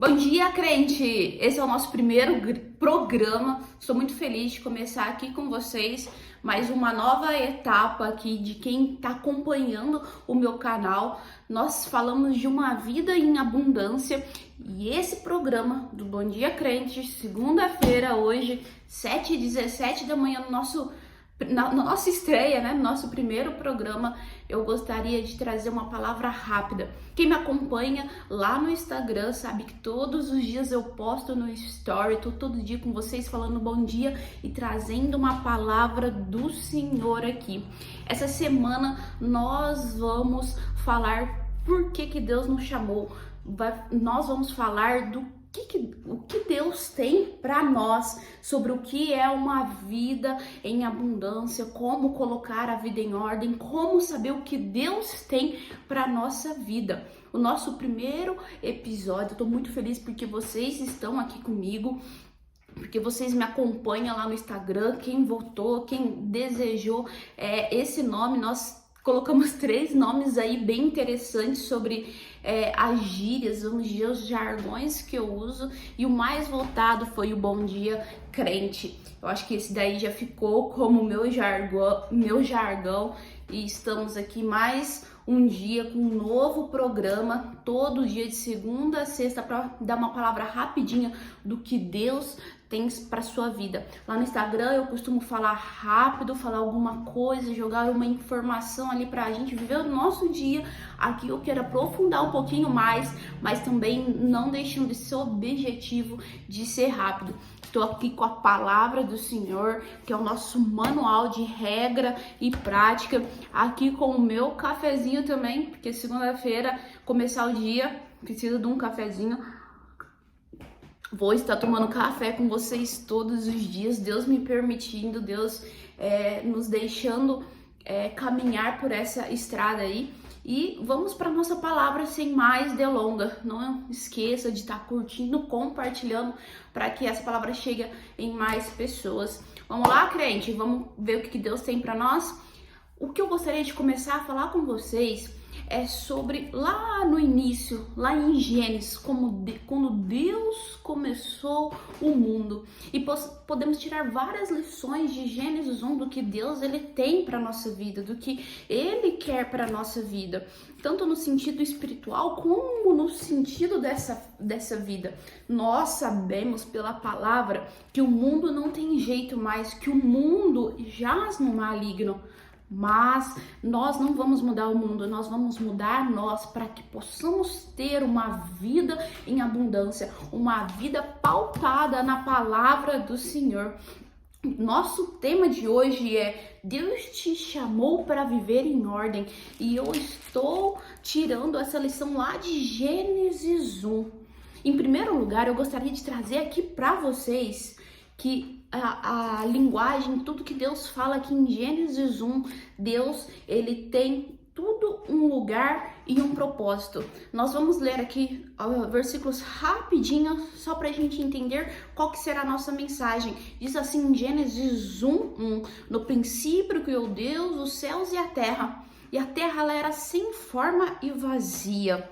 Bom dia, crente! Esse é o nosso primeiro programa. Estou muito feliz de começar aqui com vocês mais uma nova etapa aqui de quem está acompanhando o meu canal. Nós falamos de uma vida em abundância e esse programa do Bom Dia Crente, segunda-feira, hoje, 7h17 da manhã, na nossa estreia, né, no nosso primeiro programa, eu gostaria de trazer uma palavra rápida. Quem me acompanha lá no Instagram sabe que todos os dias eu posto no story, tô todo dia com vocês falando bom dia e trazendo uma palavra do Senhor aqui. Essa semana nós vamos falar por que Deus nos chamou. Nós vamos falar o que Deus tem para nós, sobre o que é uma vida em abundância, como colocar a vida em ordem, como saber o que Deus tem para nossa vida. O nosso primeiro episódio, eu tô muito feliz porque vocês estão aqui comigo, porque vocês me acompanham lá no Instagram, quem votou, quem desejou esse nome, nós colocamos 3 nomes aí bem interessantes sobre as gírias, vamos dizer, os jargões que eu uso, e o mais votado foi o Bom Dia Crente. Eu acho que esse daí já ficou como meu jargão, e estamos aqui mais um dia com um novo programa, todo dia de segunda a sexta, para dar uma palavra rapidinha do que Deus tem para sua vida. Lá no Instagram eu costumo falar rápido, falar alguma coisa, jogar uma informação ali pra gente viver o nosso dia. Aqui eu quero aprofundar um pouquinho mais, mas também não deixando de ser objetivo de ser rápido. Estou aqui com a palavra do Senhor, que é o nosso manual de regra e prática, aqui com o meu cafezinho também, porque segunda-feira, começar o dia, precisa de um cafezinho. Vou estar tomando café com vocês todos os dias, Deus me permitindo, Deus nos deixando caminhar por essa estrada aí. E vamos para nossa palavra sem mais delonga. Não esqueça de estar curtindo, compartilhando, para que essa palavra chegue em mais pessoas. Vamos lá, crente? Vamos ver o que Deus tem para nós? O que eu gostaria de começar a falar com vocês é sobre lá no início, lá em Gênesis, quando Deus começou o mundo. E podemos tirar várias lições de Gênesis 1 do que Deus ele tem para nossa vida, do que ele quer para nossa vida, tanto no sentido espiritual como no sentido dessa vida. Nós sabemos pela palavra que o mundo não tem jeito mais, que o mundo jaz no maligno. Mas nós não vamos mudar o mundo, nós vamos mudar nós para que possamos ter uma vida em abundância, uma vida pautada na palavra do Senhor. Nosso tema de hoje é: Deus te chamou para viver em ordem, e eu estou tirando essa lição lá de Gênesis 1. Em primeiro lugar, eu gostaria de trazer aqui para vocês que a linguagem, tudo que Deus fala aqui em Gênesis 1, Deus, ele tem tudo um lugar e um propósito. Nós vamos ler aqui versículos rapidinho, só para a gente entender qual que será a nossa mensagem. Diz assim em Gênesis 1:1: no princípio criou Deus os céus e a terra ela era sem forma e vazia.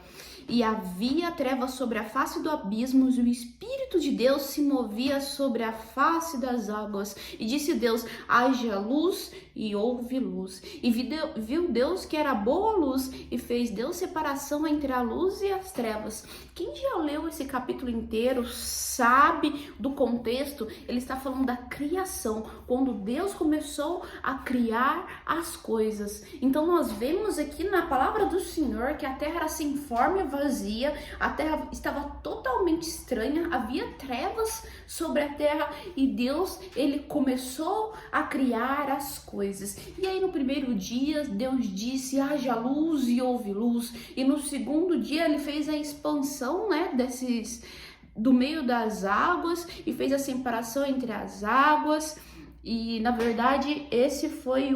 E havia trevas sobre a face do abismo, e o Espírito de Deus se movia sobre a face das águas. E disse Deus: haja luz, e houve luz. E viu Deus que era boa a luz, e fez Deus separação entre a luz e as trevas. Quem já leu esse capítulo inteiro sabe do contexto. Ele está falando da criação, quando Deus começou a criar as coisas. Então nós vemos aqui na palavra do Senhor que a terra era sem forma e vazia, a terra estava totalmente estranha, havia trevas sobre a terra, e Deus, ele começou a criar as coisas. E aí no primeiro dia Deus disse: haja luz, e houve luz. E no segundo dia ele fez a expansão, né, do meio das águas, e fez a separação entre as águas. E na verdade esse foi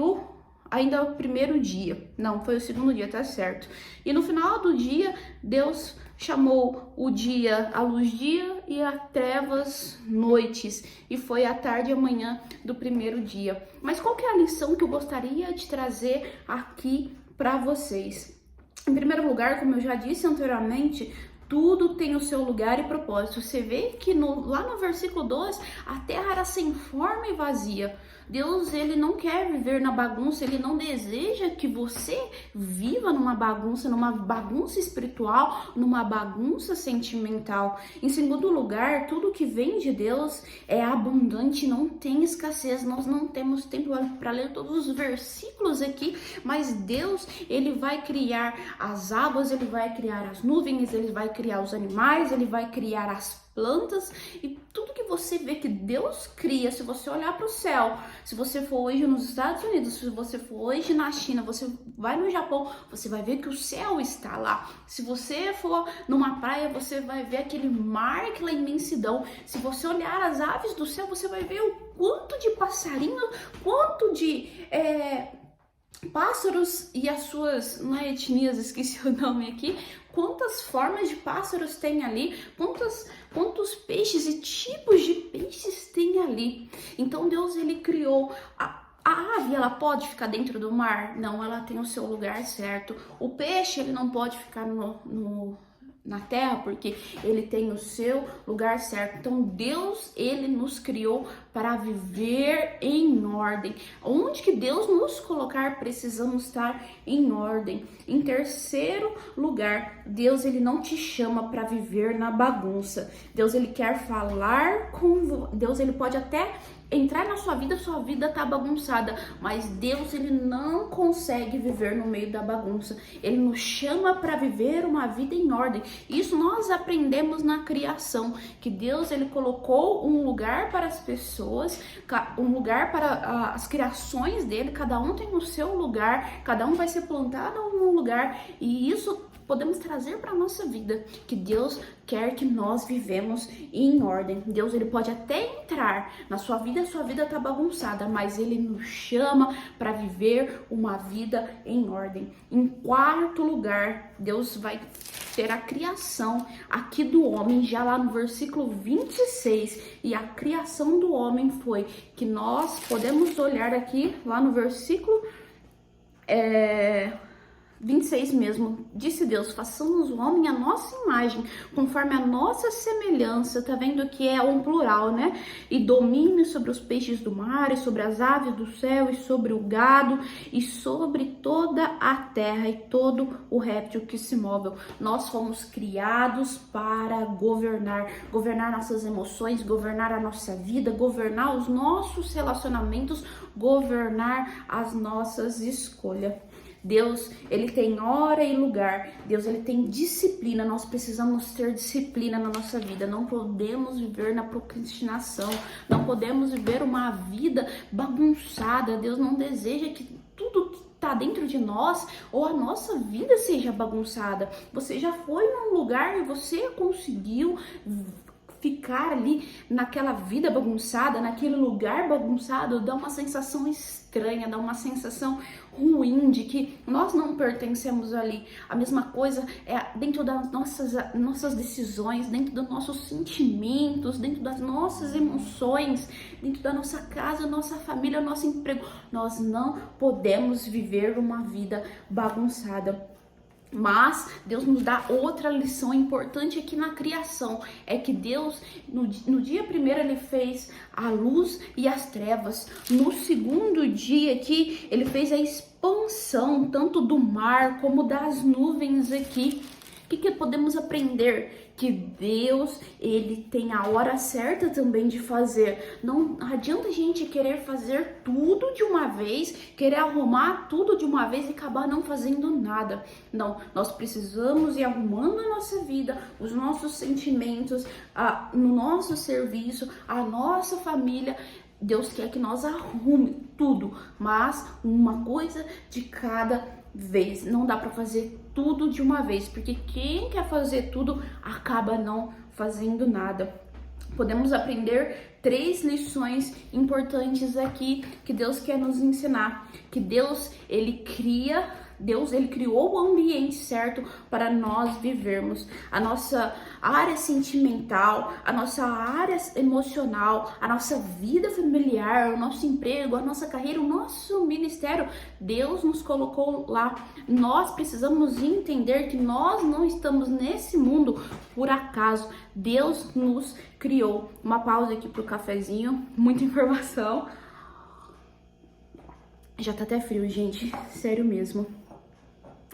ainda o primeiro dia, não, foi o segundo dia, tá certo. E no final do dia, Deus chamou o dia a luz dia e a trevas noites, e foi a tarde e a manhã do primeiro dia. Mas qual que é a lição que eu gostaria de trazer aqui para vocês? Em primeiro lugar, como eu já disse anteriormente, tudo tem o seu lugar e propósito. Você vê que lá no versículo 2, a terra era sem forma e vazia. Deus, ele não quer viver na bagunça, ele não deseja que você viva numa bagunça espiritual, numa bagunça sentimental. Em segundo lugar, tudo que vem de Deus é abundante, não tem escassez. Nós não temos tempo para ler todos os versículos aqui, mas Deus, ele vai criar as águas, ele vai criar as nuvens, ele vai criar os animais, ele vai criar as plantas e tudo que você vê que Deus cria. Se você olhar para o céu, se você for hoje nos Estados Unidos, se você for hoje na China, você vai no Japão, você vai ver que o céu está lá. Se você for numa praia, você vai ver aquele mar, aquela imensidão. Se você olhar as aves do céu, você vai ver o quanto de passarinhos, quanto de pássaros e as suas, não é etnias, esqueci o nome aqui, quantas formas de pássaros tem ali, quantos peixes e tipos de peixes tem ali. Então Deus, ele criou a ave, ela pode ficar dentro do mar? Não, ela tem o seu lugar certo. O peixe, ele não pode ficar na terra, porque ele tem o seu lugar certo. Então Deus, ele nos criou para viver em ordem. Onde que Deus nos colocar, precisamos estar em ordem. Em terceiro lugar, Deus, ele não te chama para viver na bagunça. Deus, ele quer falar com Deus, ele pode até entrar na sua vida tá bagunçada, mas Deus, ele não consegue viver no meio da bagunça. Ele nos chama para viver uma vida em ordem. Isso nós aprendemos na criação, que Deus, ele colocou um lugar para as pessoas, um lugar para as criações dele, cada um tem o seu lugar, cada um vai ser plantado em um lugar, e isso podemos trazer para a nossa vida, que Deus quer que nós vivemos em ordem. Deus, ele pode até entrar na sua vida tá bagunçada, mas ele nos chama para viver uma vida em ordem. Em quarto lugar, Deus vai ter a criação aqui do homem, já lá no versículo 26, e a criação do homem foi que nós podemos olhar aqui, lá no versículo 26 mesmo, disse Deus, façamos o homem à nossa imagem, conforme a nossa semelhança. Tá vendo que é um plural, né? E domine sobre os peixes do mar, e sobre as aves do céu, e sobre o gado, e sobre toda a terra, e todo o réptil que se move. Nós fomos criados para governar nossas emoções, governar a nossa vida, governar os nossos relacionamentos, governar as nossas escolhas. Deus, ele tem hora e lugar. Deus, ele tem disciplina. Nós precisamos ter disciplina na nossa vida. Não podemos viver na procrastinação. Não podemos viver uma vida bagunçada. Deus não deseja que tudo que tá dentro de nós ou a nossa vida seja bagunçada. Você já foi num lugar e você conseguiu ficar ali naquela vida bagunçada, naquele lugar bagunçado, dá uma sensação estranha, dá uma sensação ruim de que nós não pertencemos ali. A mesma coisa é dentro das nossas decisões, dentro dos nossos sentimentos, dentro das nossas emoções, dentro da nossa casa, nossa família, nosso emprego. Nós não podemos viver uma vida bagunçada. Mas Deus nos dá outra lição importante aqui na criação, é que Deus, no dia primeiro, ele fez a luz e as trevas. No segundo dia aqui, ele fez a expansão, tanto do mar como das nuvens aqui. O que podemos aprender? Que Deus, ele tem a hora certa também de fazer. Não adianta a gente querer fazer tudo de uma vez, querer arrumar tudo de uma vez e acabar não fazendo nada. Não, nós precisamos ir arrumando a nossa vida, os nossos sentimentos, no nosso serviço, a nossa família. Deus quer que nós arrume tudo, mas uma coisa de cada vez. Não dá para fazer tudo de uma vez, porque quem quer fazer tudo acaba não fazendo nada. Podemos aprender 3 lições importantes aqui que Deus quer nos ensinar. Que Deus, ele cria, Deus, ele criou o ambiente certo para nós vivermos. A nossa área sentimental, a nossa área emocional, a nossa vida familiar, o nosso emprego, a nossa carreira, o nosso ministério, Deus nos colocou lá. Nós precisamos entender que nós não estamos nesse mundo por acaso. Deus nos criou. Uma pausa aqui pro cafezinho, muita informação. Já tá até frio, gente, sério mesmo.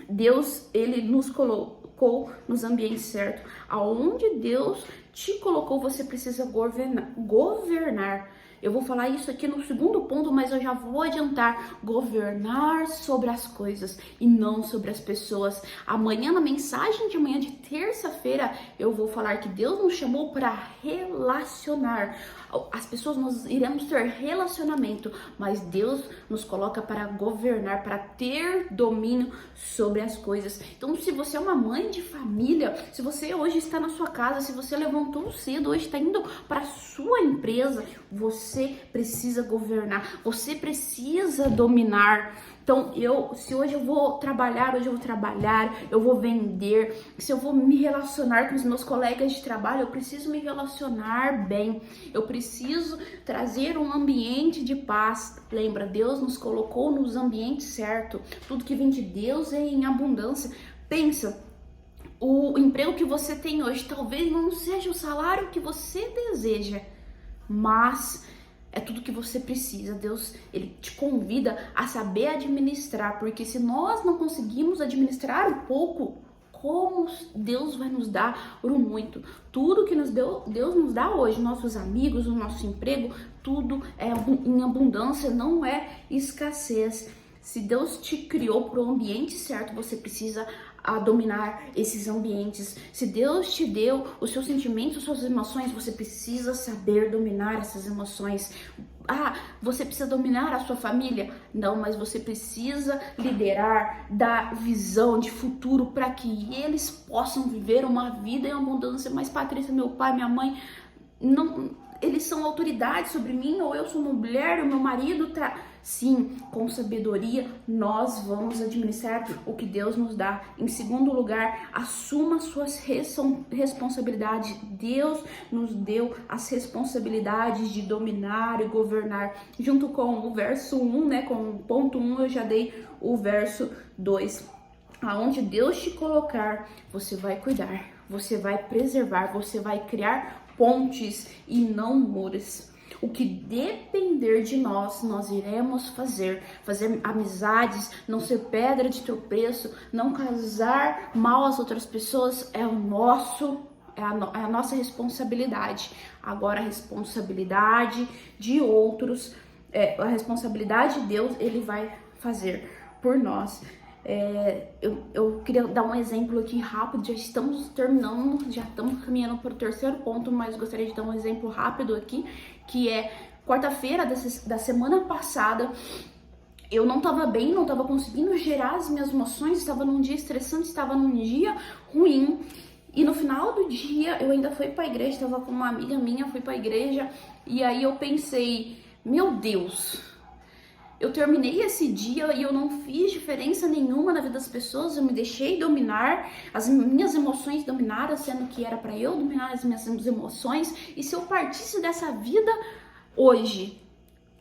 Deus, ele nos colocou nos ambientes certos. Aonde Deus te colocou, você precisa governar. Eu vou falar isso aqui no segundo ponto, mas eu já vou adiantar. Governar sobre as coisas e não sobre as pessoas. Amanhã, na mensagem de amanhã, de terça-feira, eu vou falar que Deus nos chamou para relacionar. As pessoas, nós iremos ter relacionamento, mas Deus nos coloca para governar, para ter domínio sobre as coisas. Então, se você é uma mãe de família, se você hoje está na sua casa, se você levantou cedo, hoje está indo para a sua empresa, você precisa governar, você precisa dominar. Então, se hoje eu vou trabalhar, eu vou vender, se eu vou me relacionar com os meus colegas de trabalho, eu preciso me relacionar bem, eu preciso trazer um ambiente de paz. Lembra, Deus nos colocou nos ambientes certos, tudo que vem de Deus é em abundância. Pensa, o emprego que você tem hoje talvez não seja o salário que você deseja, mas é tudo que você precisa. Deus, ele te convida a saber administrar, porque se nós não conseguimos administrar um pouco, como Deus vai nos dar o muito? Tudo que Deus nos dá hoje, nossos amigos, o nosso emprego, tudo é em abundância, não é escassez. Se Deus te criou para o ambiente certo, você precisa dominar esses ambientes. Se Deus te deu os seus sentimentos, as suas emoções, você precisa saber dominar essas emoções. Você precisa dominar a sua família? Não, mas você precisa liderar, dar visão de futuro para que eles possam viver uma vida em abundância. Mas Patrícia, meu pai, minha mãe, não, eles são autoridade sobre mim, ou eu sou uma mulher, o meu marido tá... Sim, com sabedoria nós vamos administrar o que Deus nos dá. Em segundo lugar, assuma suas responsabilidades. Deus nos deu as responsabilidades de dominar e governar. Junto com o verso 1, né, com o ponto 1, eu já dei o verso 2. Aonde Deus te colocar, você vai cuidar, você vai preservar, você vai criar pontes e não muros. O que depender de nós, nós iremos fazer amizades, não ser pedra de tropeço, não causar mal às outras pessoas, é a nossa responsabilidade. Agora, a responsabilidade de outros, a responsabilidade de Deus, ele vai fazer por nós. Eu queria dar um exemplo aqui rápido, já estamos terminando, já estamos caminhando para o terceiro ponto, mas gostaria de dar um exemplo rápido aqui, que é quarta-feira da semana passada. Eu não estava bem, não estava conseguindo gerar as minhas emoções, estava num dia estressante, estava num dia ruim. E no final do dia, eu ainda fui para a igreja, estava com uma amiga minha, fui para a igreja, e aí eu pensei, meu Deus, eu terminei esse dia e eu não fiz diferença nenhuma na vida das pessoas, eu me deixei dominar, as minhas emoções dominaram, sendo que era para eu dominar as minhas emoções. E se eu partisse dessa vida hoje,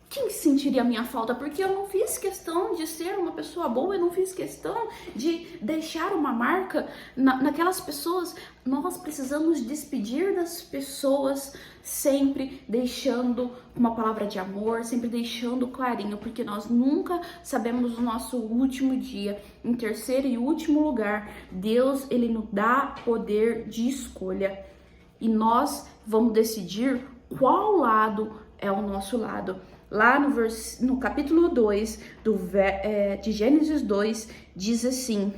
quem sentiria a minha falta? Porque eu não fiz questão de ser uma pessoa boa, eu não fiz questão de deixar uma marca naquelas pessoas. Nós precisamos despedir das pessoas, sempre deixando uma palavra de amor, sempre deixando carinho, porque nós nunca sabemos o nosso último dia. Em terceiro e último lugar, Deus, ele nos dá poder de escolha, e nós vamos decidir qual lado é o nosso lado. Lá no capítulo 2 de Gênesis 2, diz assim,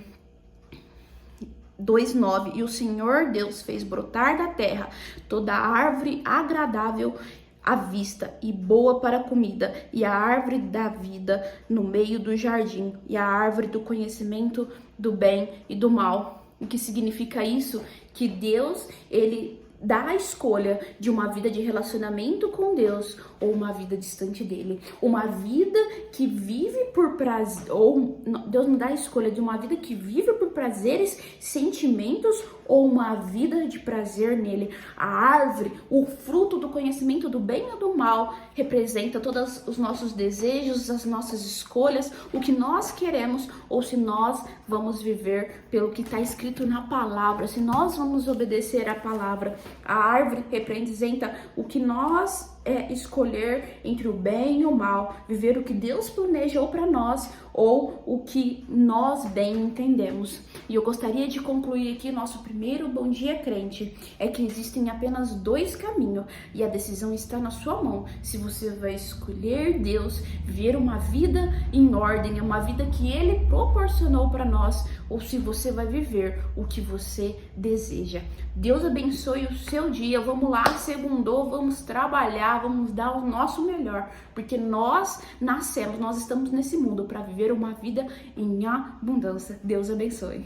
2:9, e o Senhor Deus fez brotar da terra toda árvore agradável à vista e boa para a comida, e a árvore da vida no meio do jardim, e a árvore do conhecimento do bem e do mal. O que significa isso? Que Deus, ele dá a escolha de uma vida de relacionamento com Deus ou uma vida distante dele. Uma vida que vive por prazer, ou Deus me dá a escolha de uma vida que vive por prazeres, sentimentos ou uma vida de prazer nele. A árvore, o fruto do conhecimento do bem e do mal, representa todos os nossos desejos, as nossas escolhas, o que nós queremos ou se nós vamos viver pelo que está escrito na palavra, se nós vamos obedecer à palavra. A árvore representa o que nós escolher entre o bem e o mal, viver o que Deus planejou para nós ou o que nós bem entendemos. E eu gostaria de concluir aqui nosso primeiro Bom Dia Crente, é que existem apenas 2 caminhos e a decisão está na sua mão. Se você vai escolher Deus, viver uma vida em ordem, uma vida que Ele proporcionou para nós, ou se você vai viver o que você deseja. Deus abençoe o seu dia. Vamos lá, segundou, vamos trabalhar, vamos dar o nosso melhor, porque nós nascemos, nós estamos nesse mundo para viver uma vida em abundância. Deus abençoe.